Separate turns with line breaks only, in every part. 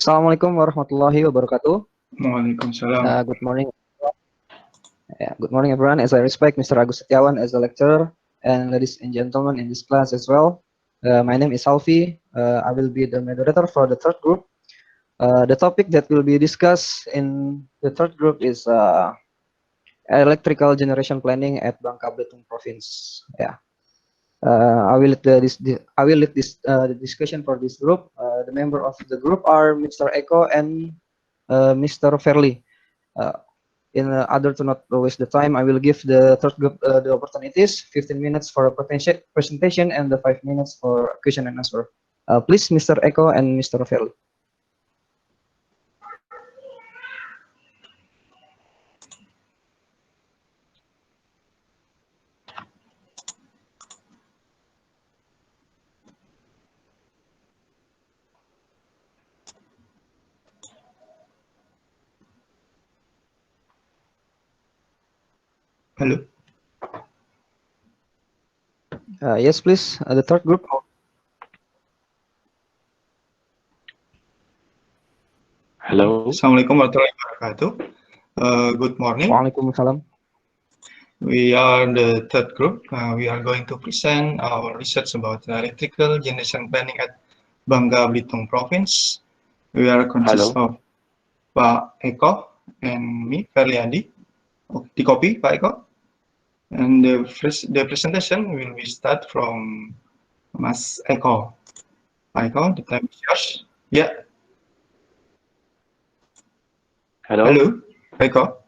Assalamualaikum warahmatullahi wabarakatuh.
Waalaikumsalam.
Good morning. Good morning, everyone. As I respect Mr. Agus Setiawan as a lecturer and ladies and gentlemen in this class as well. My name is Alfi. I will be the moderator for the third group. The topic that will be discussed in the third group is electrical generation planning at Bangka Belitung Province. I will lead this the discussion for this group. The member of the group are Mr. Eko and Mr. Fairly. In order to not waste the time, I will give the third group the opportunities, 15 minutes for a presentation and the 5 minutes for question and answer. Please, Mr. Eko and Mr. Fairly.
Hello.
Yes, please. The third group.
Hello.
Assalamualaikum warahmatullahi wabarakatuh. Good morning.
Waalaikumsalam.
We are the third group. We are going to present our research about electrical generation planning at Bangka Belitung Province. We are consist of Pak Eko and me, Ferliandi. Di copy, Pak Eko. And the presentation will be start from Mas Eko. Pak Eko, the time is yours. Yeah.
Hello.
Eko.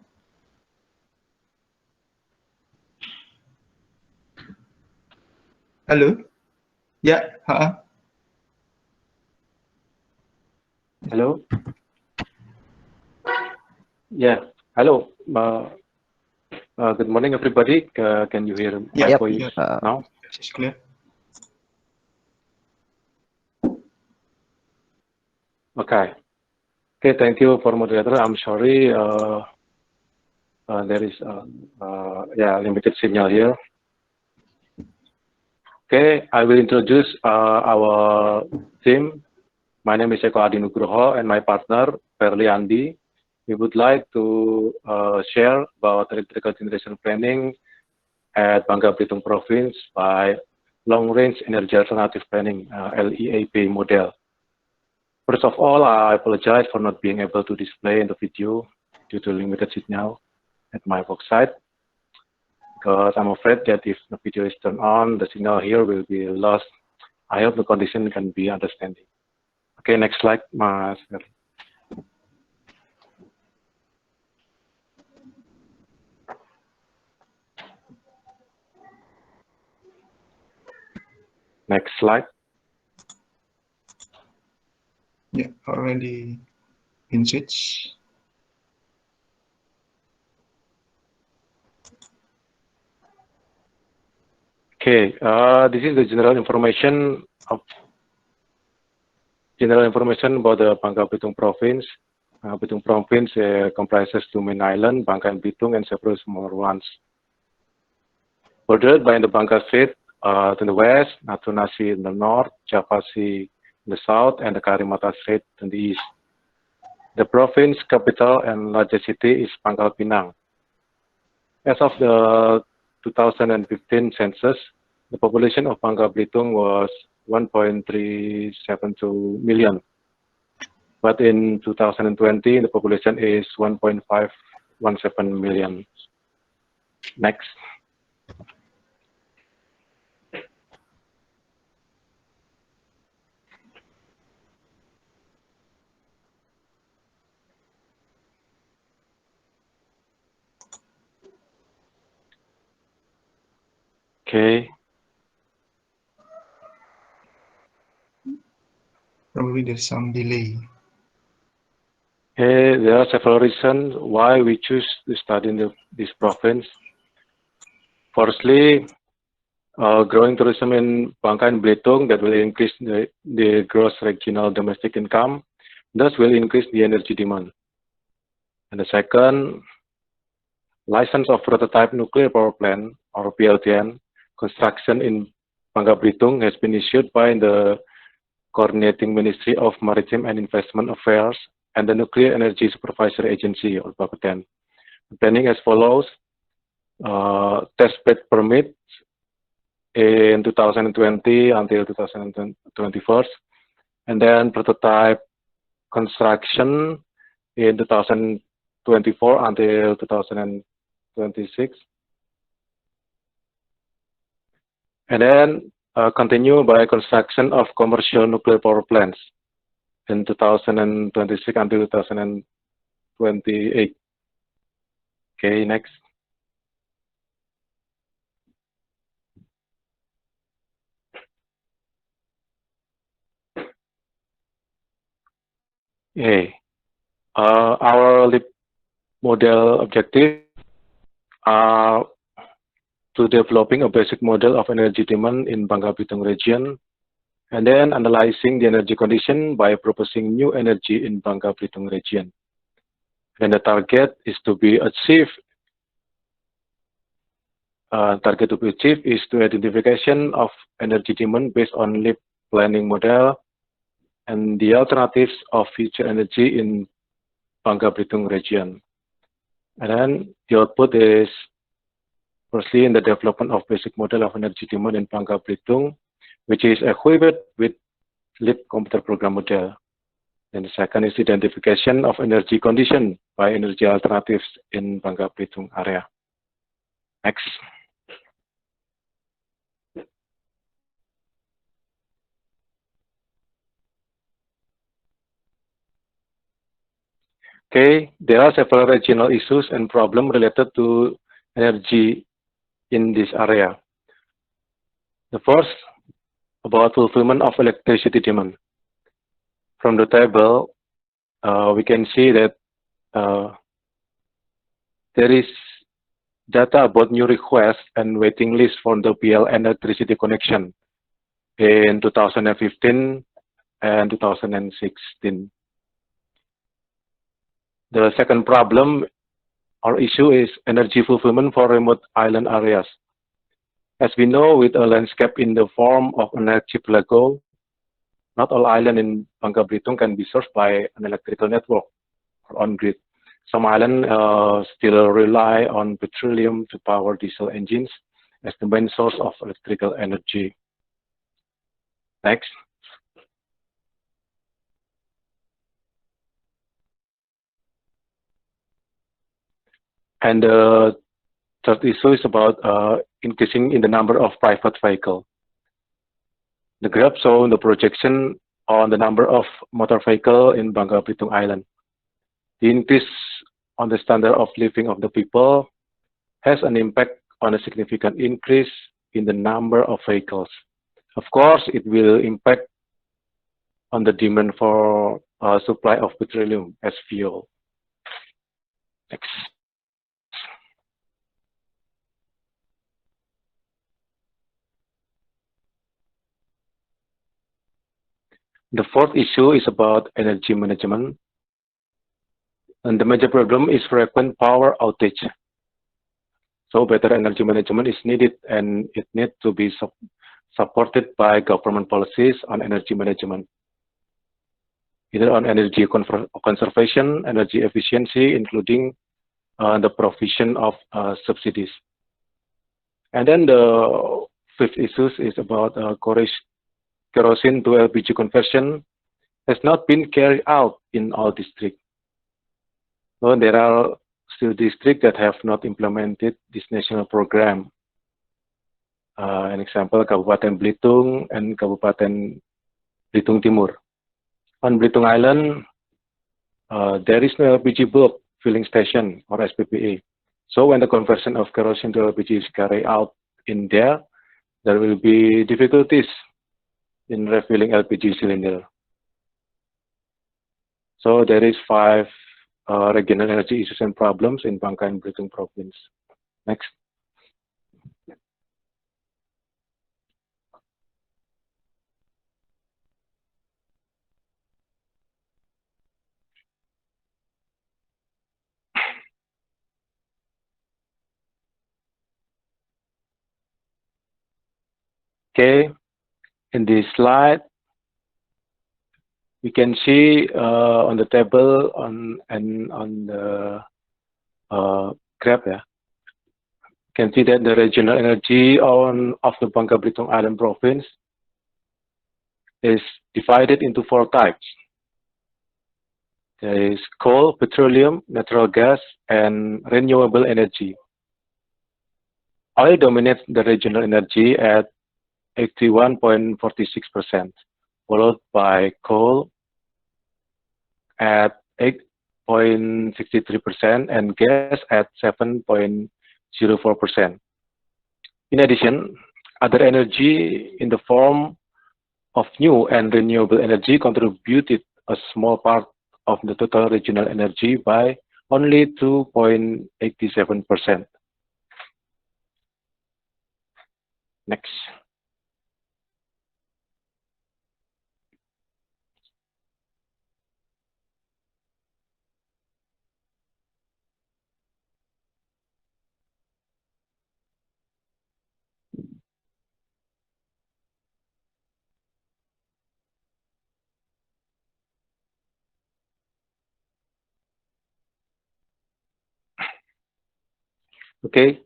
Hello. Yeah.
Hello. Yeah. Hello. Good morning, everybody. Can you hear my voice now?
It's clear.
Okay. Okay. Thank you for moderator. I'm sorry. There is limited signal here. Okay. I will introduce our team. My name is Eko Adi Nugroho and my partner Ferli Andi. We would like to share about electrical generation planning at Bangka Belitung Province by Long Range Energy Alternative Planning, LEAP model. First of all, I apologize for not being able to display in the video due to limited signal at my work site, because I'm afraid that if the video is turned on, the signal here will be lost. I hope the condition can be understanding. Okay, next slide, Mas. Next slide.
Yeah, already in switch.
Okay, this is the general information about the Bangka Belitung Province. Belitung Province comprises 2 main islands, Bangka and Belitung, and several smaller ones. Bordered by the Bangka Strait to the west, Natuna Sea in the north, Java Sea in the south, and the Karimata Strait in the east. The province capital and largest city is Pangkal Pinang. As of the 2015 census, the population of Bangka Belitung was 1.372 million. But in 2020, the population is 1.517 million. Next. Okay.
Probably there's some delay.
Okay, there are several reasons why we choose to study in this province. Firstly, growing tourism in Bangka and Belitung that will increase the gross regional domestic income, thus will increase the energy demand. And the second, license of prototype nuclear power plant or PLTN construction in Bangka Belitung has been issued by the coordinating Ministry of Maritime and Investment Affairs and the Nuclear Energy Supervisory Agency, or BAPETEN. Planning as follows: testbed permit in 2020 until 2021, and then prototype construction in 2024 until 2026, and then continue by construction of commercial nuclear power plants in 2026 until 2028. Okay, next. Okay. Our LEAP model objective are to developing a basic model of energy demand in Bangka Belitung region, and then analyzing the energy condition by proposing new energy in Bangka Belitung region. And the target is to be achieved. Target to be achieved is to identification of energy demand based on LEAP planning model and the alternatives of future energy in Bangka Belitung region. And then the output is firstly in the development of basic model of energy demand in Bangka Belitung, which is equipped with LEAP computer program model. And the second is identification of energy condition by energy alternatives in Bangka Belitung area. Next. Okay, there are several regional issues and problems related to energy in this area. The first, about fulfillment of electricity demand. From the table, we can see that there is data about new requests and waiting list for the PLN electricity connection in 2015 and 2016. The second problem or issue is energy fulfillment for remote island areas. As we know, with a landscape in the form of an archipelago, not all islands in Bangka Belitung can be served by an electrical network or on-grid. Some islands still rely on petroleum to power diesel engines as the main source of electrical energy. Next. And the third issue is about increasing in the number of private vehicles. The graph shows the projection on the number of motor vehicles in Bangka Belitung Island. The increase on the standard of living of the people has an impact on a significant increase in the number of vehicles. Of course, it will impact on the demand for supply of petroleum as fuel. Next. The fourth issue is about energy management. And the major problem is frequent power outage. So better energy management is needed, and it needs to be supported by government policies on energy management, either on energy conservation, energy efficiency, including the provision of subsidies. And then the fifth issue is about kerosene to LPG conversion has not been carried out in all districts. So there are still districts that have not implemented this national program. An example, Kabupaten Belitung and Kabupaten Belitung Timur. On Belitung Island, there is no LPG bulk filling station or SPPA. So when the conversion of kerosene to LPG is carried out in there will be difficulties in refilling LPG cylinder. So there is 5 regional energy issues and problems in Bangka and Belitung province. Next. Okay, in this slide, we can see on the table on the graph, yeah, you can see that the regional energy of the Bangka Belitung Island province is divided into 4 types. There is coal, petroleum, natural gas, and renewable energy. Oil dominates the regional energy at 81.46%, followed by coal at 8.63% and gas at 7.04%. In addition, other energy in the form of new and renewable energy contributed a small part of the total regional energy by only 2.87%. Next. Okay,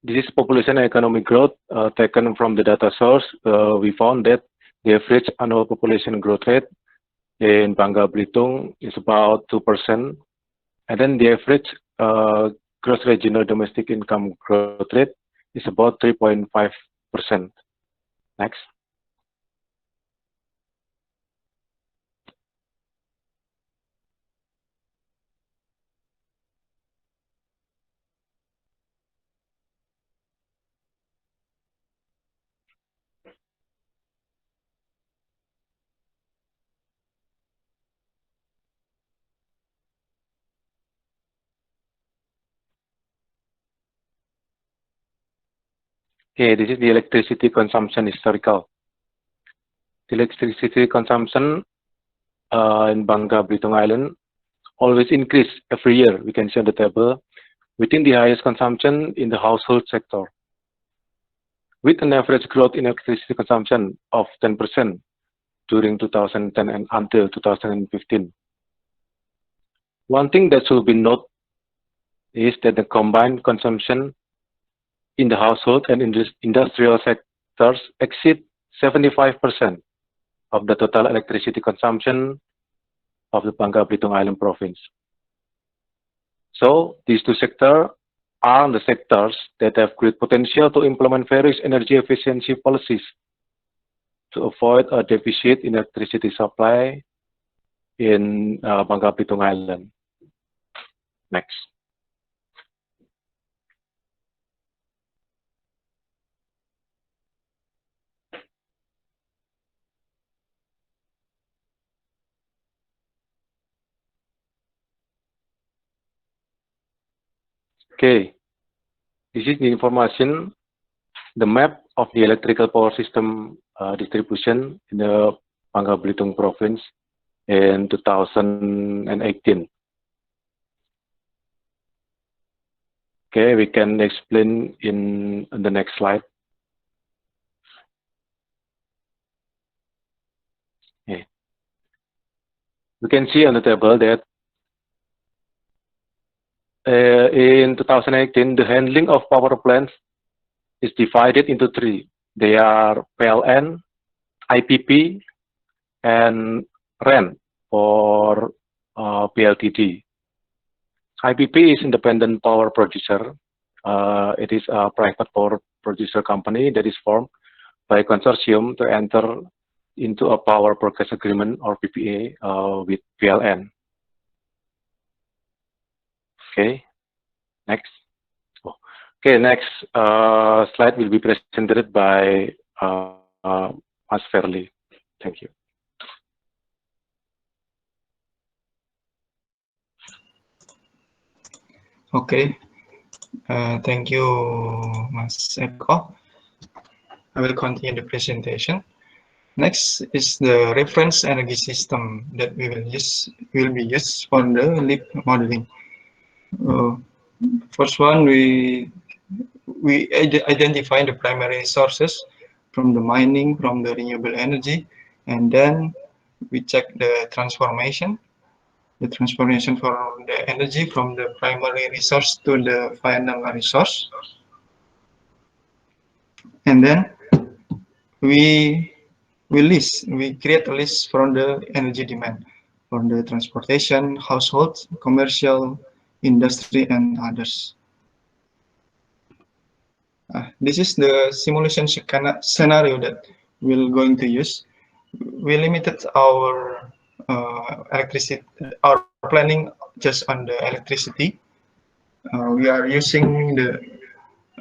this is population and economic growth taken from the data source. We found that the average annual population growth rate in Bangka Belitung is about 2%, and then the average gross regional domestic income growth rate is about 3.5%. Next. Okay, this is the electricity consumption historical. The electricity consumption in Bangka Belitung Island always increase every year. We can see on the table, within the highest consumption in the household sector, with an average growth in electricity consumption of 10% during 2010 and until 2015. One thing that should be noted is that the combined consumption in the household and industrial sectors exceed 75% of the total electricity consumption of the Bangka Belitung Island province. So these two sectors are the sectors that have great potential to implement various energy efficiency policies to avoid a deficit in electricity supply in Bangka Belitung Island. Next. Okay, this is the information, the map of the electrical power system distribution in the Bangka Belitung province in 2018. Okay, we can explain in the next slide. Okay. We can see on the table that in 2018, the handling of power plants is divided into 3. They are PLN, IPP, and REN for PLTD. IPP is independent power producer. It is a private power producer company that is formed by a consortium to enter into a power purchase agreement or PPA with PLN. Okay, next. Okay, next slide will be presented by Mas Verly. Thank you.
Okay, thank you, Mas Eko. I will continue the presentation. Next is the reference energy system that will be used for the leap modeling. First one, we identify the primary sources from the mining, from the renewable energy, And then we check the transformation for the energy from the primary resource to the final resource. And then we create a list from the energy demand from the transportation, households, commercial, industry, and others. This is the simulation scenario that we're going to use. We limited our our planning just on the electricity. We are using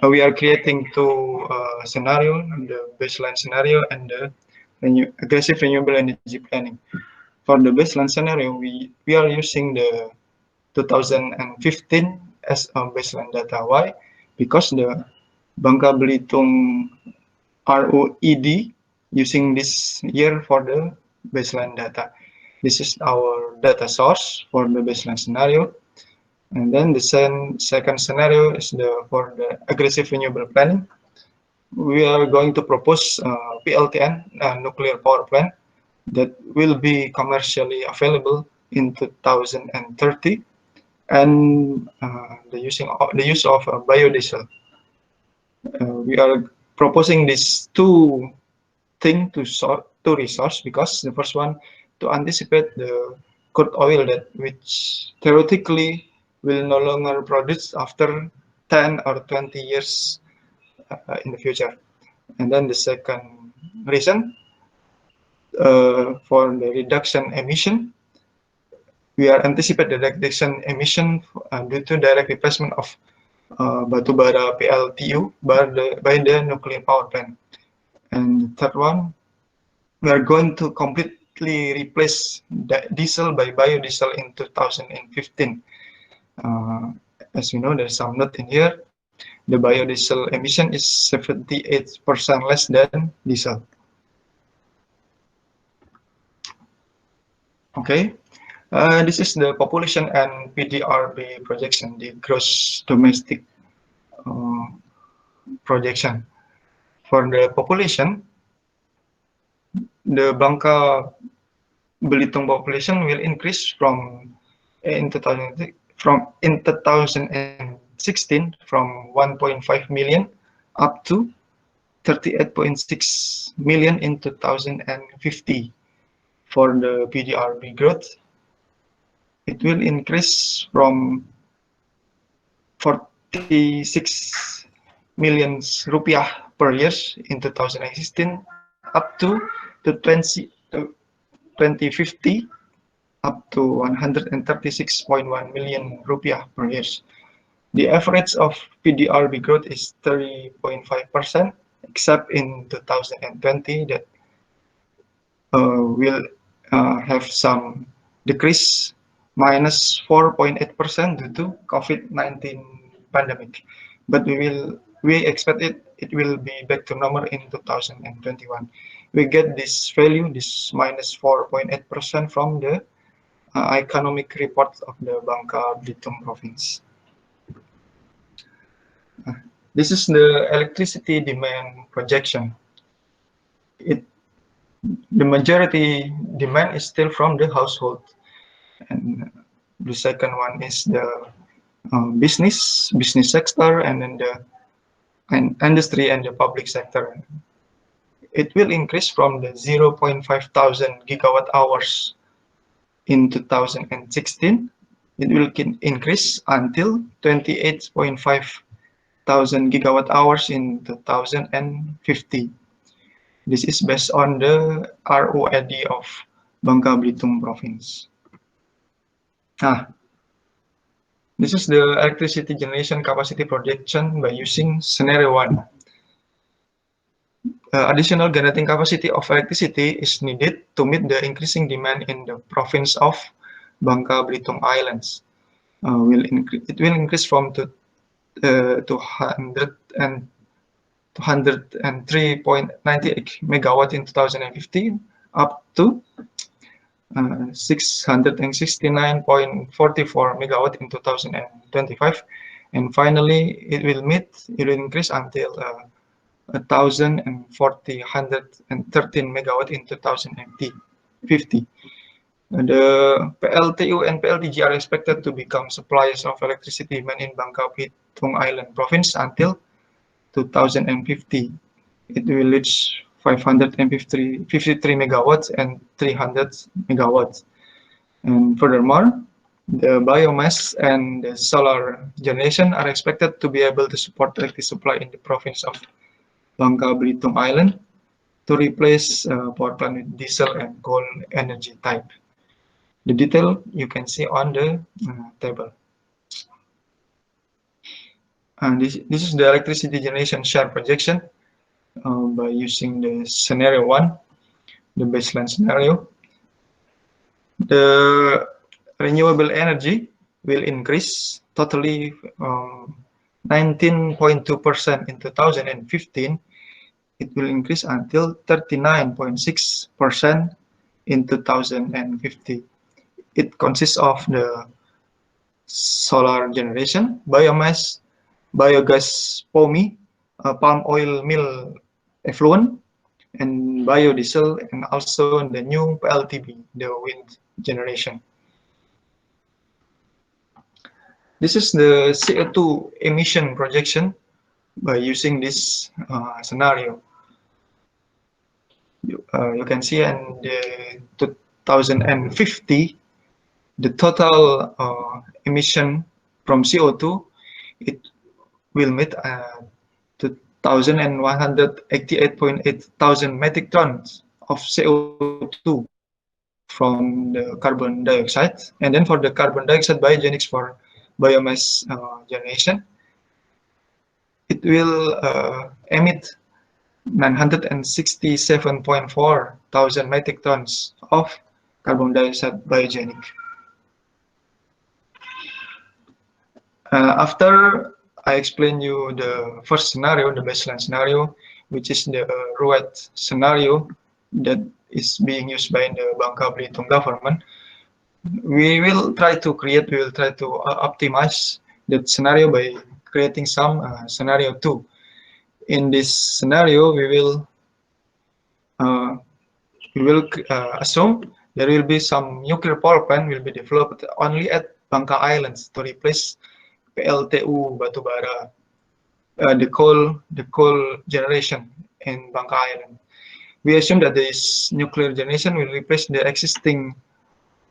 we are creating two scenario, the baseline scenario and the aggressive renewable energy planning. For the baseline scenario, we are using the 2015 as a baseline data. Why? Because the Bangka Belitung ROED using this year for the baseline data. This is our data source for the baseline scenario. And then the second scenario is for the aggressive renewable planning. We are going to propose PLTN, nuclear power plant, that will be commercially available in 2030, and the use of biodiesel. We are proposing these two things to resource because the first one, to anticipate the crude oil that which theoretically will no longer produce after 10 or 20 years in the future. And then the second reason, for the reduction emission, we are anticipate the reduction emission due to direct replacement of batubara PLTU by the nuclear power plant. And the third one, we are going to completely replace diesel by biodiesel in 2015. As you know, there's some note in here. The biodiesel emission is 78% less than diesel. Okay, this is the population and PDRB projection, the gross domestic projection. For the population, the Bangka Belitung population will increase in 2016 from 1.5 million up to 38.6 million in 2050. For the PDRB growth, it will increase from 46 million rupiah per year in 2016 up to 2050 up to 136.1 million rupiah per year. The average of PDRB growth is 30.5%, except in 2020 that will have some decrease, minus 4.8% due to COVID-19 pandemic. But we expect it will be back to normal in 2021. We get this value, this minus 4.8% from the economic report of the Bangka Belitung province. This is the electricity demand projection. The majority demand is still from the household, and the second one is the business sector, and then the industry and the public sector. It will increase from the 0.5 thousand gigawatt hours in 2016. It will increase until 28.5 thousand gigawatt hours in 2050. This is based on the ROED of Bangka Belitung province. This is the electricity generation capacity projection by using scenario 1. Additional generating capacity of electricity is needed to meet the increasing demand in the province of Bangka Belitung Islands. It will increase from 203.98 megawatt in 2015 up to 669.44 megawatt in 2025, and finally it will increase until 1,113 megawatt in 2050. The PLTU and PLTG are expected to become suppliers of electricity mainly in Bangka Belitung Island province until 2050. It will reach 553 megawatts and 300 megawatts. And furthermore, the biomass and the solar generation are expected to be able to support electricity supply in the province of Bangka Belitung Island to replace power plant with diesel and coal energy type. The detail you can see on the table. And this is the electricity generation share projection by using the scenario 1, the baseline scenario. The renewable energy will increase totally 19.2% in 2015. It will increase until 39.6% in 2050. It consists of the solar generation, biomass, biogas POMI, palm oil mill effluent, and biodiesel, and also the new PLTB, the wind generation. This is the CO2 emission projection by using this scenario. You can see in the 2050, the total emission from CO2, it will meet 2,188.8 thousand metric tons of CO2 from the carbon dioxide. And then for the carbon dioxide biogenics for biomass generation, it will emit 967.4 thousand metric tons of carbon dioxide biogenic. After I explain you the first scenario, the baseline scenario, which is the RUET scenario that is being used by the Bangka Belitung government, we will try to optimize that scenario by creating some scenario 2. In this scenario, we will assume there will be some nuclear power plant will be developed only at Bangka Islands to replace PLTU batubara, the coal generation in Bangka Island. We assume that this nuclear generation will replace the existing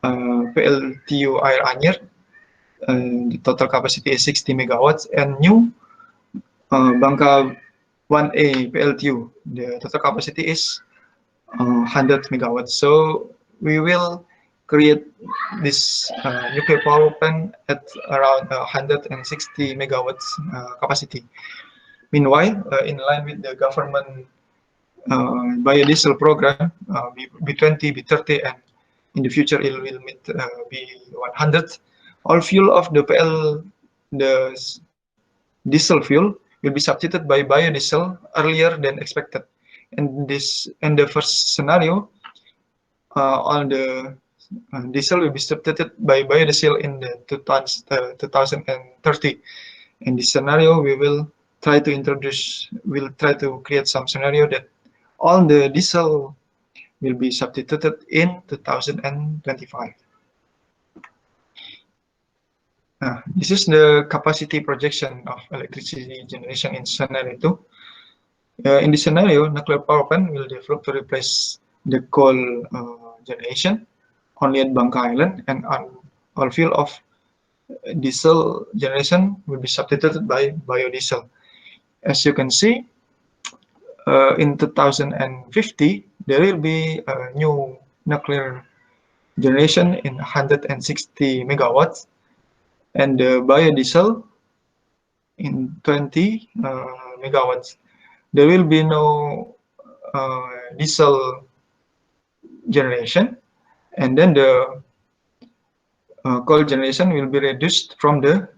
PLTU Air Anyer. The total capacity is 60 megawatts, and new Bangka 1A PLTU, the total capacity is 100 megawatts. So we will create this nuclear power plant at around 160 megawatts capacity. Meanwhile, in line with the government biodiesel program, B20, B30, and in the future it will meet B100. All fuel of the diesel fuel will be substituted by biodiesel earlier than expected. And in the first scenario, all the diesel will be substituted by biodiesel in the 2030. In this scenario, we will try to create some scenario that all the diesel will be substituted in 2025. This is the capacity projection of electricity generation in scenario 2. In this scenario, nuclear power plant will develop to replace the coal generation only at Bangka Island, and all fuel of diesel generation will be substituted by biodiesel. As you can see, in 2050, there will be a new nuclear generation in 160 megawatts, and the biodiesel in 20 megawatts. There will be no diesel generation, and then the coal generation will be reduced from the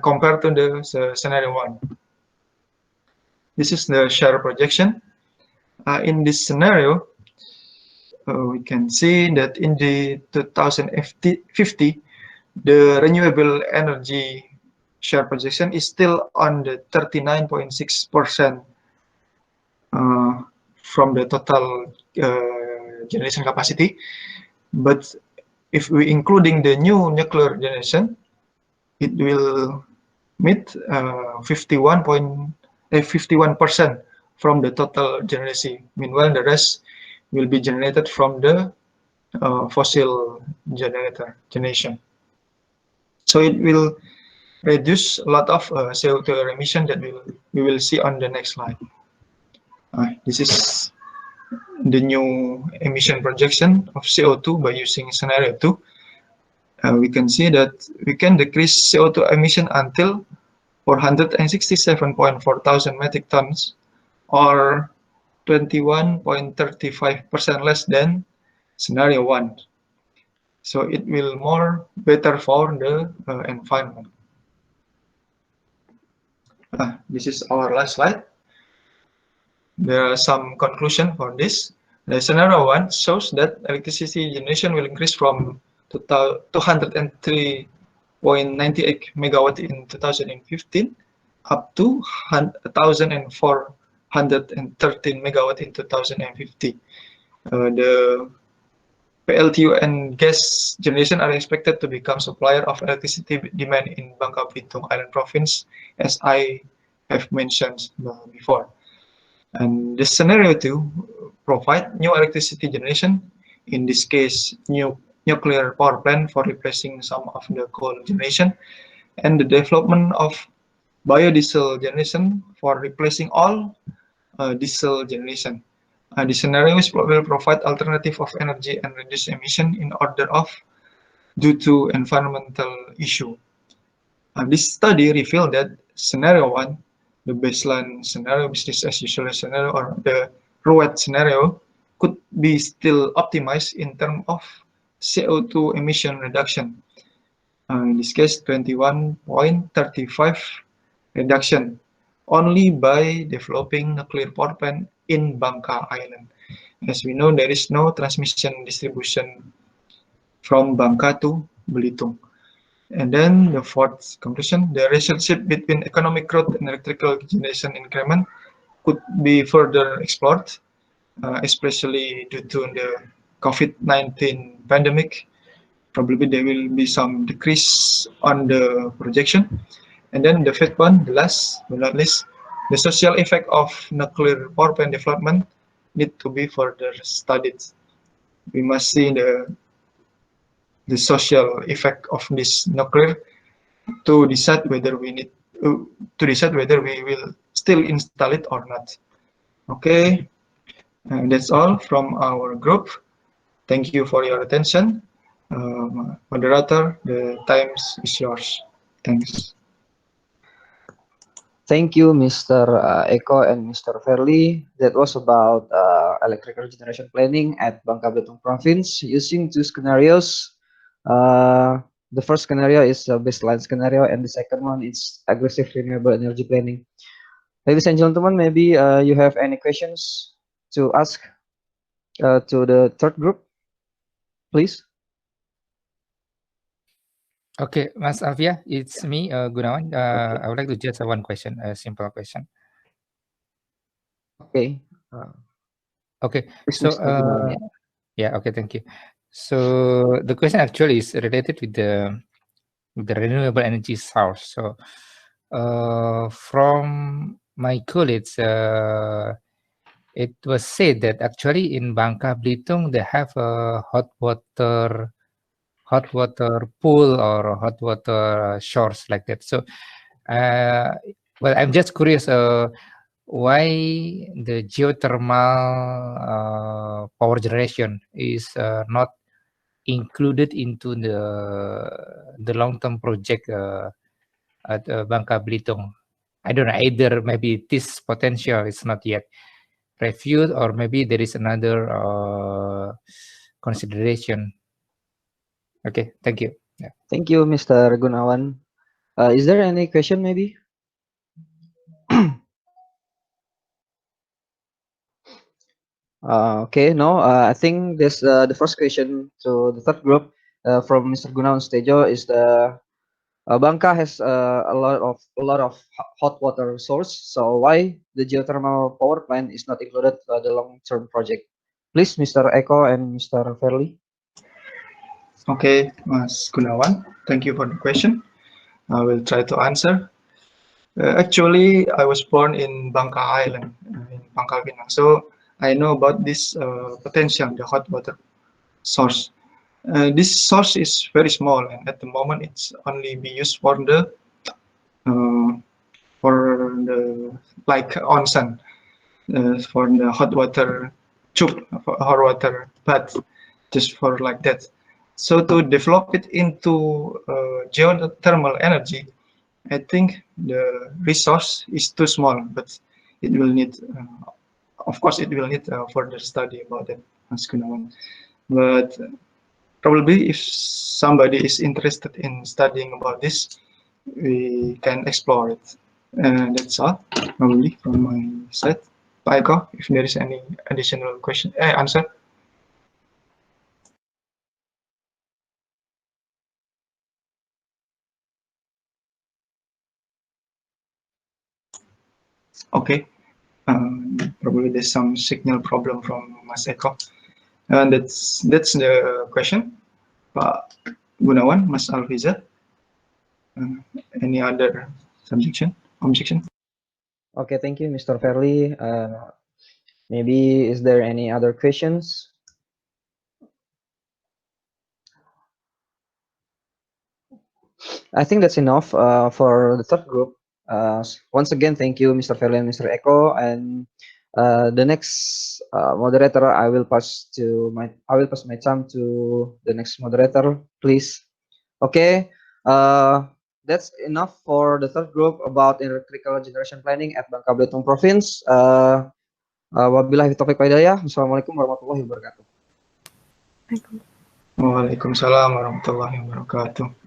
compared to the scenario 1. This is the share projection. In this scenario, we can see that in the 2050, the renewable energy share projection is still on the 39.6% from the total generation capacity. But if we including the new nuclear generation, it will meet 51% from the total generation. Meanwhile, the rest will be generated from the fossil generation. So it will reduce a lot of CO2 emission that we will see on the next slide. This is the new emission projection of CO2 by using scenario 2. We can see that we can decrease CO2 emission until 467.4 thousand metric tons, or 21.35% less than scenario 1. So it will more better for the environment. This is our last slide. There are some conclusion for this. The scenario 1 shows that electricity generation will increase from 203.98 megawatt in 2015 up to 1,413 megawatt in 2050. The PLTU and gas generation are expected to become supplier of electricity demand in Bangka Belitung Island Province, as I have mentioned before. And the scenario 2 provide new electricity generation, in this case nuclear power plant for replacing some of the coal generation, and the development of biodiesel generation for replacing all diesel generation. The scenarios will provide alternative of energy and reduce emission in order of due to environmental issue. This study revealed that scenario 1, the baseline scenario, business as usual scenario, or the ROAD scenario, could be still optimized in terms of CO2 emission reduction. In this case, 21.35 reduction, only by developing nuclear power plant in Bangka Island. As we know, there is no transmission distribution from Bangka to Belitung. And then the fourth conclusion, the relationship between economic growth and electrical generation increment could be further explored, especially due to the COVID-19 pandemic. Probably there will be some decrease on the projection. And then the fifth one, the last but not least, the social effect of nuclear power plant development need to be further studied. We must see the social effect of this nuclear to decide whether we need whether we will still install it or not. Okay, that's all from our group. Thank you for your attention. Moderator, the time is yours. Thanks.
Thank you, Mr. Eko and Mr. Verly. That was about electrical generation planning at Bangka Belitung Province using two scenarios. The first scenario is a baseline scenario, and the second one is aggressive renewable energy planning. Ladies and gentlemen, maybe you have any questions to ask to the third group, please.
Okay, Mas Alvia, it's me, Gunawan. I would like to just one question, a simple question.
Okay.
Okay,
please,
so
Mr. Gunawan,
yeah, okay, thank you. So the question actually is related with the renewable energy source. So from my colleagues, it was said that actually in Bangka Belitung they have a hot water pool or hot water shores like that. So, well, I'm just curious why the geothermal power generation is not included into the long-term project at Bangka Belitung. I don't know, either maybe this potential is not yet reviewed, or maybe there is another consideration. Okay, thank you. Yeah.
Thank you, Mr. Gunawan. Is there any question maybe? Okay, no, I think this the first question to the third group from Mr. Gunawan Stejo is the Bangka has a lot of hot water source. So why the geothermal power plant is not included the long-term project? Please, Mr. Eko and Mr. Fairly.
Okay, Mas Gunawan, thank you for the question. I will try to answer. Actually, I was born in Bangka Island, in Pangkal Pinang, so I know about this potential, the hot water source. This source is very small, and at the moment, it's only be used for the like onsen, for the hot water tube, for hot water bath, just for like that. So to develop it into geothermal energy, I think the resource is too small, but it will need, of course, it will need further study about it, Mas Gunawan. But probably if somebody is interested in studying about this, we can explore it. That's all, probably from my side. Pak Eko, if there is any additional question, answer. Okay, probably there's some signal problem from Mas Eko. And that's the question. Pak Gunawan, Mas Alfiza, any other objection?
Okay, thank you, Mr. Fairly. Maybe is there any other questions? I think that's enough for the third group. Once again, thank you, Mr. Fairly and Mr. Eko. And the next moderator, I will pass my time to the next moderator, please. Okay, that's enough for the third group about electrical generation planning at Bangka Belitung Province. Wabillahi taufiq wal hidayah. Wassalamualaikum warahmatullahi wabarakatuh.
Waalaikumsalam warahmatullahi wabarakatuh.